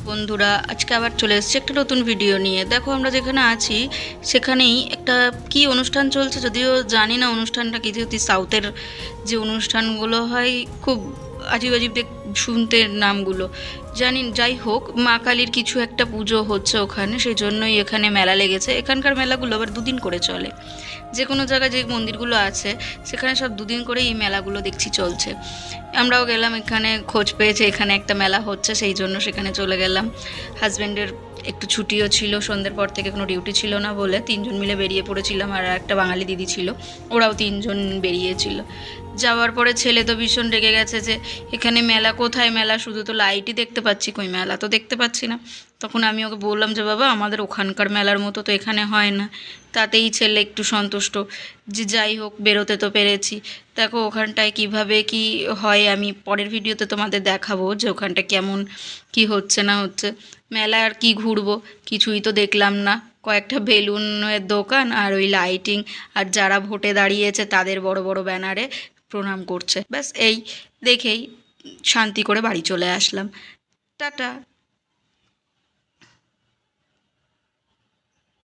বন্ধুরা, আজকে আবার চলে এসেছি একটা নতুন ভিডিও নিয়ে। দেখো, আমরা যেখানে আছি সেখানেই একটা কি অনুষ্ঠান চলছে, যদিও জানি না অনুষ্ঠানটা কি, যেহেতু সাউথের যে অনুষ্ঠানগুলো হয় খুব আজীব আজীব শুনতে নামগুলো জানি। যাই হোক, মা কালীর কিছু একটা পুজো হচ্ছে ওখানে, সেই জন্যই এখানে মেলা লেগেছে। এখানকার মেলাগুলো আবার দুদিন করে চলে। যে কোনো জায়গায় যে মন্দিরগুলো আছে সেখানে সব দুদিন করে এই মেলাগুলো দেখছি চলছে। আমরাও গেলাম, এখানে খোঁজ পেয়েছে এখানে একটা মেলা হচ্ছে, সেই জন্য সেখানে চলে গেলাম। হাজব্যান্ডের একটু ছুটিও ছিল, সন্ধ্যের পর থেকে কোনো ডিউটি ছিল না বলে তিনজন মিলে বেরিয়ে পড়েছিলাম, আর একটা বাঙালি দিদি ছিল, ওরাও তিনজন বেরিয়েছিল। যাওয়ার পরে ছেলে তো ভীষণ রেগে গেছে যে এখানে মেলা কোথায়, মেলা শুধু তো লাইটই দেখতে পাচ্ছি, কই মেলা তো দেখতে পাচ্ছি না। তখন আমি ওকে বললাম যে বাবা, আমাদের ওখানকার মেলার মতো তো এখানে হয় না। তাতেই ছেলে একটু সন্তুষ্ট, যে যাই হোক বেরোতে তো পেরেছি। দেখো ওখানটায় কিভাবে কি হয় আমি পরের ভিডিওতে তোমাদের দেখাবো, যে ওখানটা কেমন কি হচ্ছে না হচ্ছে। মেলা আর কি ঘুরবো, কিছুই তো দেখলাম না। কয়েকটা বেলুনের দোকান আর ওই লাইটিং, আর যারা ভোটে দাঁড়িয়েছে তাদের বড় বড় ব্যানারে প্রণাম করছে, ব্যাস এই দেখেই শান্তি করে বাড়ি চলে আসলাম। টাটা।